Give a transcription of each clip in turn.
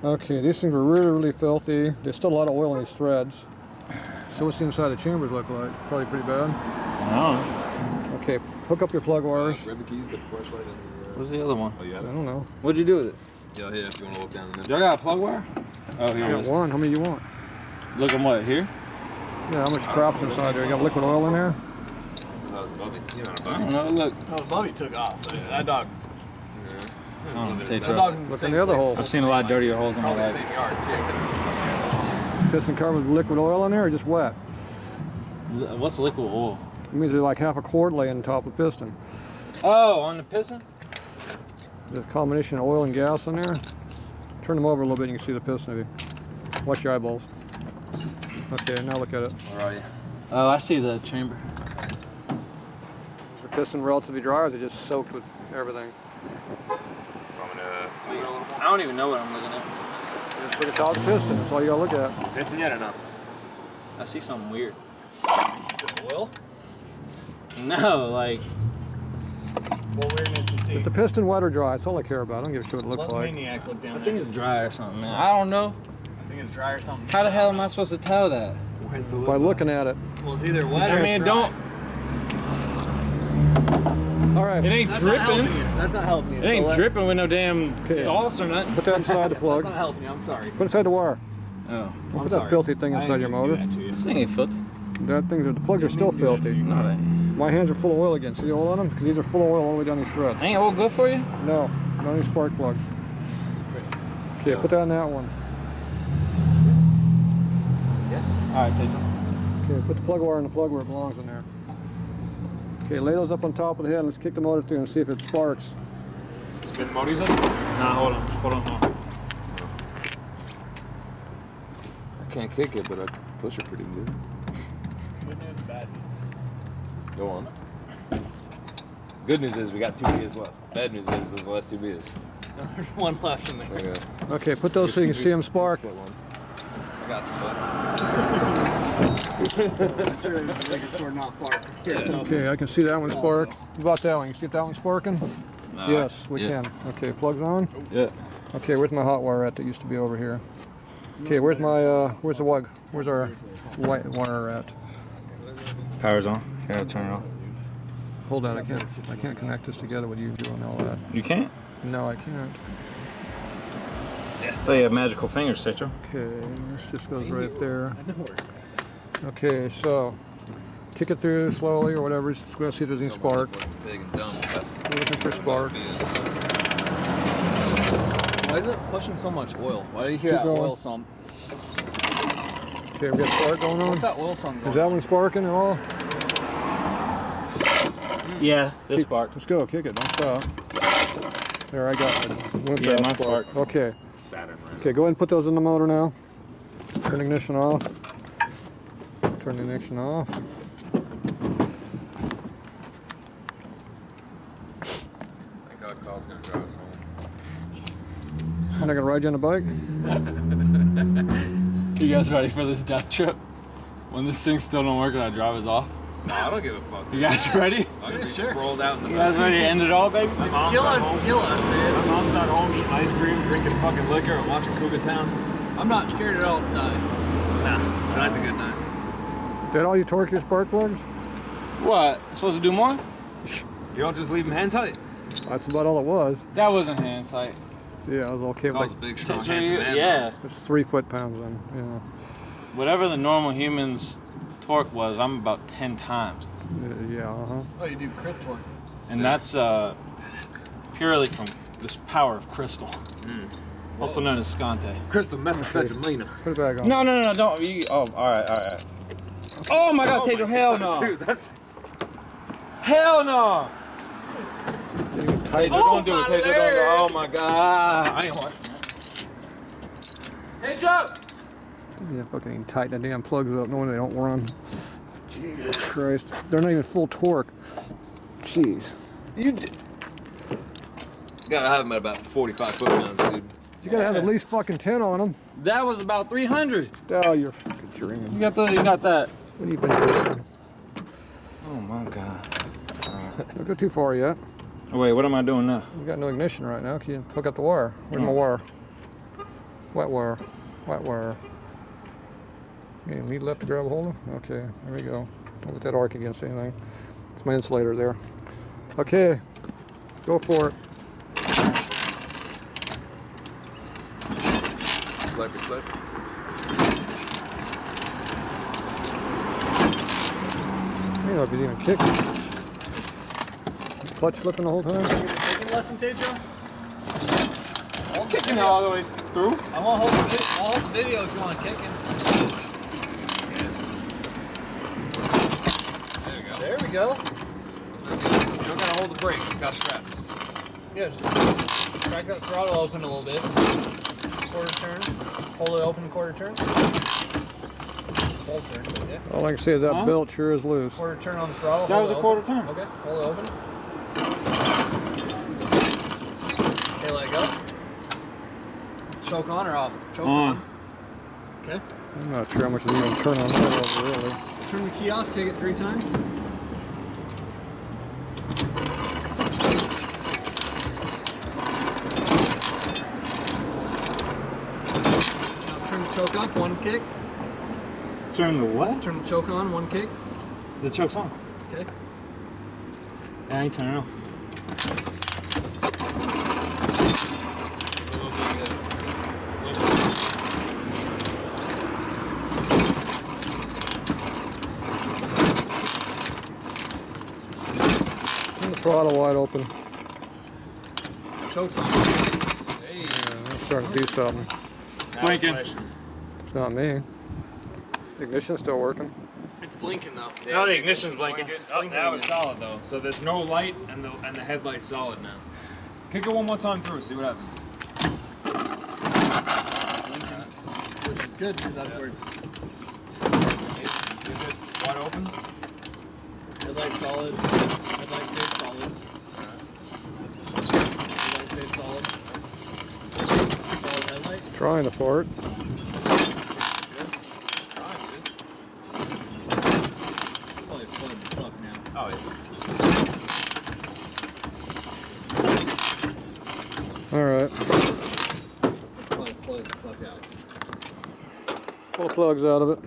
Okay, these things were really, really filthy. There's still a lot of oil in these threads. So what's the inside of the chambers look like? Probably pretty bad. No. Okay, hook up your plug wires. Grab the keys, get the flashlight, and What's the other one? oh, you I have it? don't know. What'd you do with it? Yeah, here, if you want to look down in there. Y'all got a plug wire? Oh, here I it got is. one. How many do you want? Look at what, here? Yeah, how much crap's inside there? You got liquid oil in there? That was Bubby. You know, I Bubby. don't know, look. Oh, Bobby took off. That dog's. I don't know, That dog in the Look same in the other place. hole. I've seen a lot of dirtier holes in my Probably the life. same yard, too. Piston covered with liquid oil in there or just wet? What's liquid oil? It means there's like half a quart laying on top of the piston. Oh, on the piston? There's a combination of oil and gas in there. Turn them over a little bit and you can see the piston. Watch your eyeballs. Okay, now look at it. Where are you? Oh, I see the chamber. Is the piston relatively dry or is it just soaked with everything? I don't even know what I'm looking at. Just look at the top of the piston. That's all you gotta look at. Piston yet or not? I see something weird. Oil? No, like, What weirdness you see? Is the piston wet or dry? That's all I care about. I don't give a shit what it looks Let like. Maniac look down I think there. it's dry or something, man. I don't know. I think it's dry or something. How the hell am I supposed to tell that? Where's the By looking at it. Well, it's either wet or I mean, it's dry. don't. All right, It ain't That's not helping dripping. you. That's not helping you. It ain't So let- dripping with no damn sauce or nothing. put that inside the plug. That's not helping you. I'm sorry. Put it inside the wire. Oh, I'm Put that sorry. filthy thing I inside didn't your mean to do motor. that to you. this thing ain't filthy. The plugs are still filthy. No, it ain't. My hands are full of oil again. See the oil on them? Because these are full of oil all the way down these threads. Ain't oil good for you? No, not any spark plugs. Okay, put that in that one. Yes. All right, Tatro. Okay, put the plug wire in the plug where it belongs in there. Okay, lay those up on top of the head. Let's kick the motor through and see if it sparks. Spin motors up? Nah, hold on. I can't kick it, but I can push it pretty good. Good news, bad news. Go on. Good news is we got 2 beers left. Bad news is there's the last 2 beers. There's one left in there. Okay. Okay, put those so you can see them spark. I got you, bud. Sure, like it's sort of not far. Okay, I can see that one spark. What about that one? You see that one sparking? Nah, Yes, we yeah. can. Okay, plugs on. Yeah. Okay, where's my hot wire at that used to be over here? Okay, where's my, where's the wug? Where's our white wire at? Power's on. Gotta turn it off. Hold on, I can't connect this together with you doing all that. You can't? No, I can't. I thought you have magical fingers, Tatro. Okay, this just goes right there. Okay, so kick it through slowly or whatever. Just go see if there's any spark. Big and dumb. We're looking for spark. Why is it pushing so much oil? Why do you hear Keep that going. oil sump? Okay, we got spark going on. What's that oil sump going Is that one sparking at all? Yeah, this spark. Let's go, kick it, don't stop. There, I got it. Yeah, mine sparked. Okay. Saturn, right? Okay, go ahead and put those in the motor now. Turn the ignition off. Turn the ignition off. Thank God Carl's gonna drive us home. I'm not gonna ride you on the bike. You guys ready for this death trip? When this thing still don't work and I drive us off? Nah, I don't give a fuck. You guys ready? I'm gonna be sure. sprawled out in the You guys ready to end it all, baby? My mom's Kill at us, home. kill us, man. My mom's at home eating ice cream, drinking fucking liquor, and watching Cougar Town. I'm not scared at all to die. Nah, tonight's a good night. Did all you torque your spark plugs? What? Supposed to do more? You don't just leave them hand tight. That's about all it was. That wasn't hand tight. Yeah, I was okay with Carl's like a big, strong, Tatro, handsome man. yeah. it's 3 foot-pounds then. Yeah. Whatever the normal human's torque was, I'm about 10 times. Yeah, uh-huh. Oh, you do Chris torque. And that's purely from this power of crystal. Also known as Scante. Crystal methamphetamine. Put it back on. No, don't. Oh, all right. Oh my God, Tatro, hell no. Dude, that's... Hell no. Tatro, don't do it, my Tatro, don't do it. leg. Oh my God. I ain't want. Tatro! Yeah, fucking tighten the damn plugs up knowing they don't run. Jesus Christ. They're not even full torque. Jeez. You did. Gotta have them at about 45 foot-pounds, dude. You gotta have at least fucking 10 on them. That was about 300. Oh, you're fucking dreaming. You got that. What have you been doing? Oh my God. Don't go too far yet. Oh, wait, what am I doing now? You got no ignition right now. Can you hook up the wire? Where's my wire? Wet wire. Wet wire. Any meat left to grab a hold of? Okay, there we go. Don't let that arc against anything. It's my insulator there. Okay, go for it. Slip it, slip. You know, if he's even kicking. Clutch slipping the whole time? Kicking lesson, Tatro? I'm kicking it all the way through. I won't hold the video if you want to kick him. Yes. There we go. There we go. You don't gotta hold the brake. It's got straps. Yeah, just crack that throttle open a little bit. Quarter turn. Hold it open, quarter turn. Full turn, but yeah. All I can say is that belt sure is loose. Quarter turn on the throttle. That hold was it a quarter open. turn. Okay, hold it open. Okay, let it go. Choke on or off? Choke's on. Okay. I'm not sure how much is even turn on that over, really. Turn the key off, kick it 3 times. Now turn the choke up, 1 kick. Turn the what? Turn the choke on, 1 kick. The choke's on. Okay. I ain't turning it off. And the throttle wide open. Choke's on. Hey. I'm starting to do something. Blinking. It's not me. Ignition's still working. It's blinking though. No, the ignition's blinking. Oh, Now it's solid though. So there's no light and the headlight's solid now. Kick it one more time through, see what happens. Which is good because that's where it's Is it wide open? headlight solid. Headlight stayed solid. Headlight stayed solid. Solid headlight. Trying to fart. Probably flooded the fuck now. Oh, yeah. Alright. Probably flooded the fuck out. Pull the plugs out of it.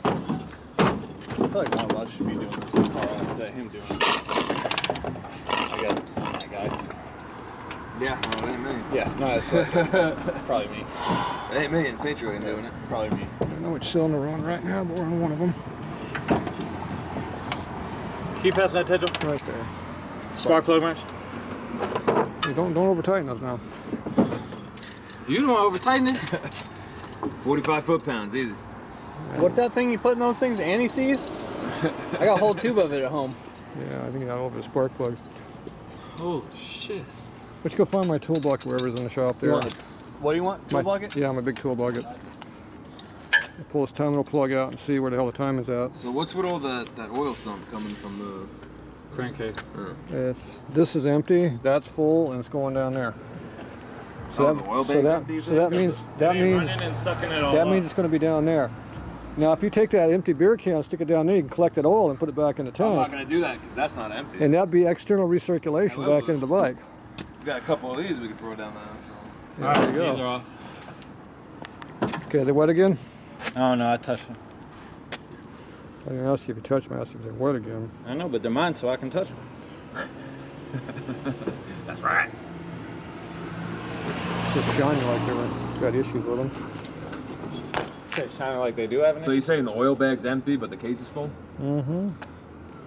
I feel like one of us should be doing this with Carl instead of him doing it. I guess that guy. Yeah, well, it ain't me. Yeah, no, it's probably me. It ain't me, it's Tatro ain't doing it. It's probably me. I don't know which cylinder we're on right now, but we're on one of them. Can you pass that, Tetro? Right there. Spark plug wrench. You don't over tighten those now. You don't want to over tighten it. 45 foot-pounds, easy. What's that thing you put in those things? Anti-seize? I got a whole tube of it at home. Yeah, I think you got over the spark plugs. Holy shit. Let's go find my tool bucket wherever's in the shop there. What do you want? Tool bucket? Yeah, my big tool bucket. Pull this terminal plug out and see where the hell the timing's at. So what's with all that oil sump coming from the Crankcase. This is empty, that's full, and it's going down there. Oh, the oil bank's empty, you so think? that means Running and sucking it all that up. means it's going to be down there. Now, if you take that empty beer can, stick it down there, you can collect it all and put it back in the I'm not tank, gonna do that because that's not empty. and that'd be external recirculation I love back those. into the bike. We got a couple of these we can throw down there. So. Yeah, there you These go. are off. Okay, are they wet again? Oh no, I touched them. I didn't ask you if you touched them, I asked you if they're wet again. I know, but they're mine, so I can touch them. That's right. Just shiny like they got issues with them. Okay, shining like they do have an So you're saying the oil bag's empty, but the case is full? Mm-hmm.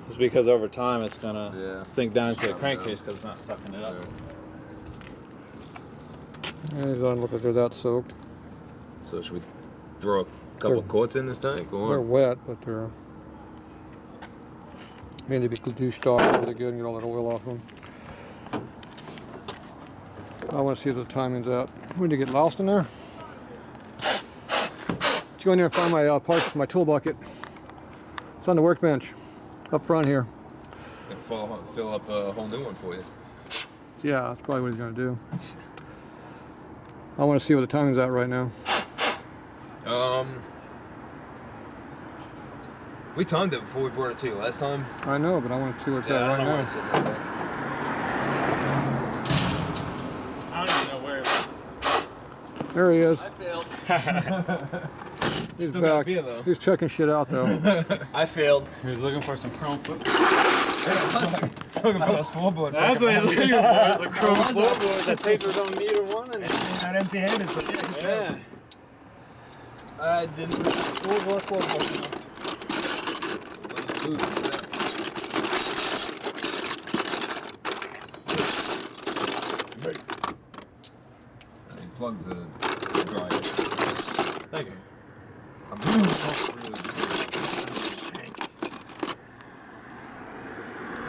It's because over time it's gonna Yeah. sink down into the Suck it crankcase because it's not sucking it up. Yeah, these don't look like they're that soaked. So should we throw a couple They're- quarts in this tank? They're Or? wet, but they're maybe be douched off really good and get all that oil off them. I want to see if the timing's at. When did you get lost in there? Let's go in there and find my parts for my tool bucket. It's on the workbench, up front here. And fill up a whole new one for you. Yeah, that's probably what he's gonna do. I want to see what the timing's at right now. We timed it before we brought it to you last time. I know, but I want to see what it's Yeah, at I right don't know why now. it's sitting that way. I don't even know where it was. There he is. I failed. He's Still got back. beer, though. He's checking shit out though. I failed. He was looking for some chrome foot. It's looking for those floorboard. That's what he's looking for. Is a chrome floorboard that Tatro don't need or want. Not empty-handed, but Yeah. I didn't. Floorboard. Plugs are dry. Thank you.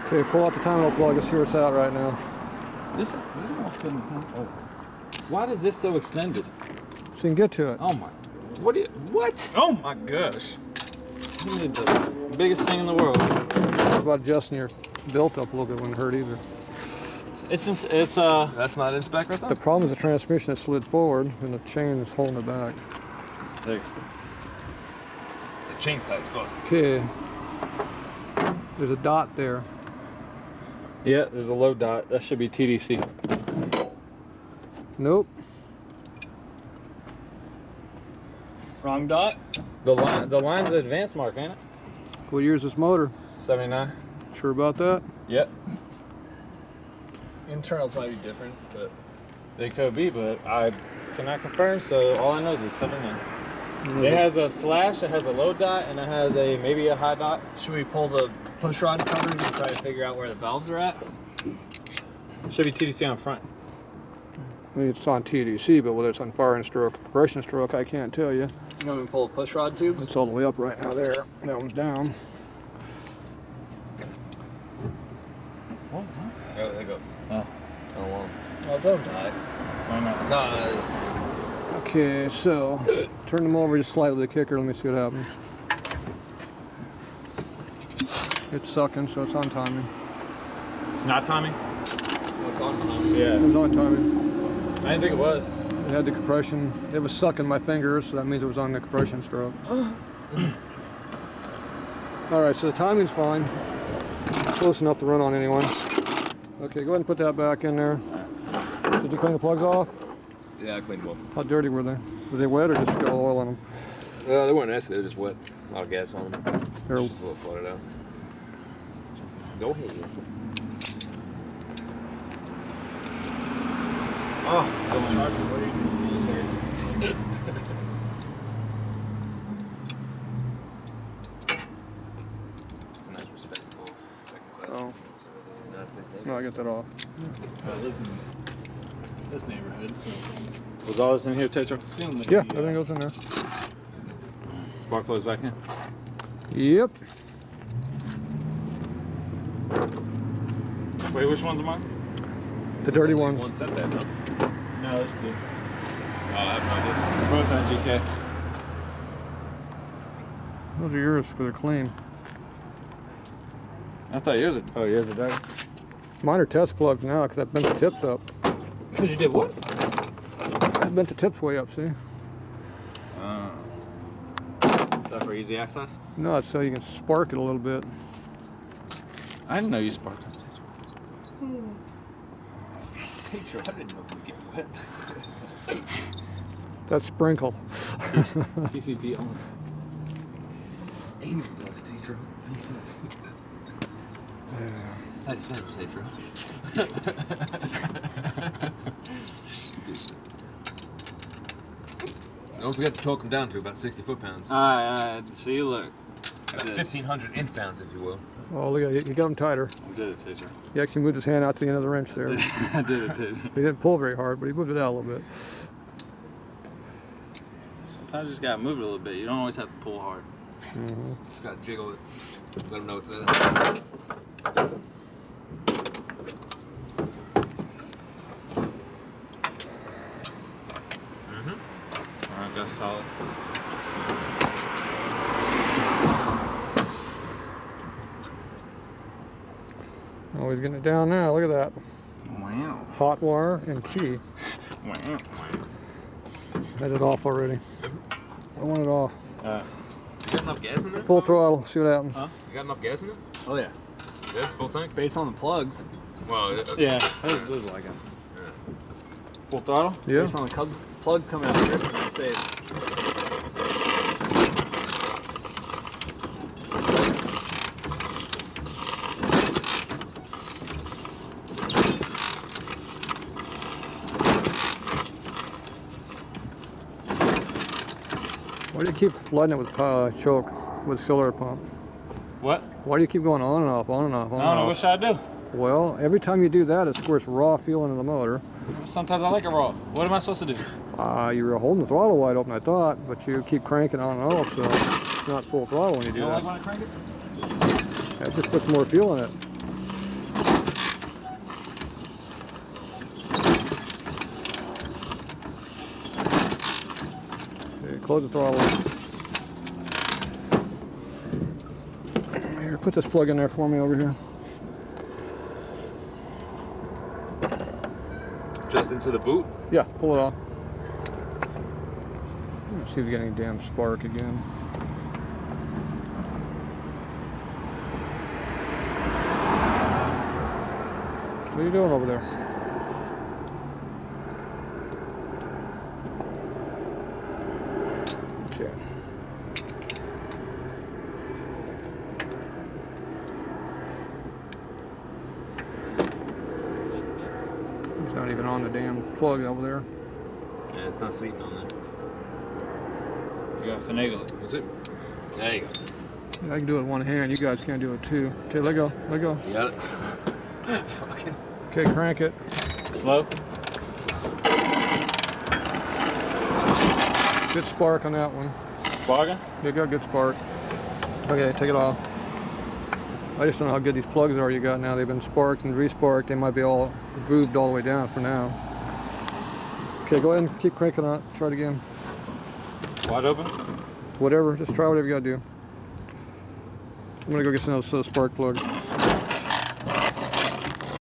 Okay, pull out the terminal plug. Let's see where it's at right now. This one couldn't come. Oh. Why is this so extended? So you can get to it. Oh my. What? Oh my gosh. You need the biggest thing in the world. How about adjusting your built up a little bit wouldn't hurt either. It's That's not in spec right there? The problem is the transmission that slid forward and the chain is holding it back. there. The chain's tight as fuck. Okay. There's a dot there. Yeah, there's a low dot. That should be TDC. Nope. Wrong dot. The line's the advanced mark, ain't it? What year is this motor? 79. Sure about that? Yep. Internals might be different, but They could be, but I cannot confirm, so all I know is it's 79. It has a slash, it has a low dot, and it has maybe a high dot. should we pull the push rod covers and try to figure out where the valves are at? Should be TDC on front. I mean, it's on TDC, but whether it's on firing stroke or compression stroke, I can't tell you. You want me to pull the push rod tubes? It's all the way up right now there. That one's down. What was that? Oh, there goes. Oh. Oh, well. Well, don't die. Why not? No, Okay, so turn them over just slightly the kicker. Let me see what happens. It's sucking, so it's on timing. It's not timing? What's on time? It Yeah. was on timing. I didn't think it was. It had the compression. It was sucking my fingers, so that means it was on the compression stroke. All right, so the timing's fine. Close enough to run on anyone. Okay, go ahead and put that back in there. Did you clean the plugs off? yeah, I cleaned them How dirty were they? Were they wet or just got oil in them? up. They weren't nasty, they were just wet. A lot of gas on them. They're- It's just a little flooded out. Go ahead. It's a nice, respectable second class. Oh. So, United States Navy. No, I got that off. This neighborhood, so. Was all this in here, Tatro? Yeah, everything goes in there. Spark plugs back in. Yep. Wait, which one's mine? The dirty ones. One set there, no? No, there's two. Oh, I have no idea. Both on GK. Those are yours because they're clean. I thought yours are. Oh, yours are dirty. Mine are test plugs now because I bent the tips up. Because you did what? I bent the tips way up, see? Is that for easy access? No, it's so you can spark it a little bit. I didn't know you sparked. Tatro, I didn't know you get wet. That's sprinkle. PCP only. $80, Tatro. That's not Tatro. Don't forget to torque them down to about 60 foot-pounds. Alright, see, look. 1,500 inch-pounds, if you will. Oh, look at it. You got them tighter. I did it, Tatro. He actually moved his hand out to the end of the wrench there. I did it, too. He didn't pull very hard, but he moved it out a little bit. Sometimes you just gotta move it a little bit. You don't always have to pull hard. Just gotta jiggle it. Let them know it's there. Alright, got solid. Oh, he's getting it down now. Look at that. Wow. Hot wire and key. Wow. Had it off already. I want it off. You got enough gas in there? Full throttle. See what happens. Huh? You got enough gas in there? Oh, yeah. Yeah, it's full tank? Based on the plugs. Well, Yeah, there's a lot of gas. Full throttle? Yeah. Based on the plug coming out here. That's it. Why do you keep flooding it with choke with cylinder pump? What? Why do you keep going on and off, on and off, on I and don't know. off? What should I do? Well, every time you do that, it squirts raw fuel into the motor. Sometimes I like it raw. What am I supposed to do? You were holding the throttle wide open, I thought, but you keep cranking on and off, so it's not full throttle when you do You don't that. like when I crank it? That just puts more fuel in it. Okay, close the throttle. Here, put this plug in there for me over here. Just into the boot. Yeah, pull it off. Let's see if we get any damn spark again. What are you doing over there? Okay. It's not even on the damn plug over there. Yeah, it's not seating on there. You gotta finagle it. Is it? There you go. Yeah, I can do it with one hand. You guys can't do it too. Okay, let go. Let go. You got it? Fucking. Okay, crank it. Slow. Good spark on that one. Bargain? You got a good spark. Okay, take it off. I just don't know how good these plugs are you got now. They've been sparked and re-sparked. They might be all grooved all the way down for now. Okay, go ahead and keep cranking on it. Try it again. Wide open? Whatever, just try whatever you gotta do. I'm gonna go get some of those spark plugs.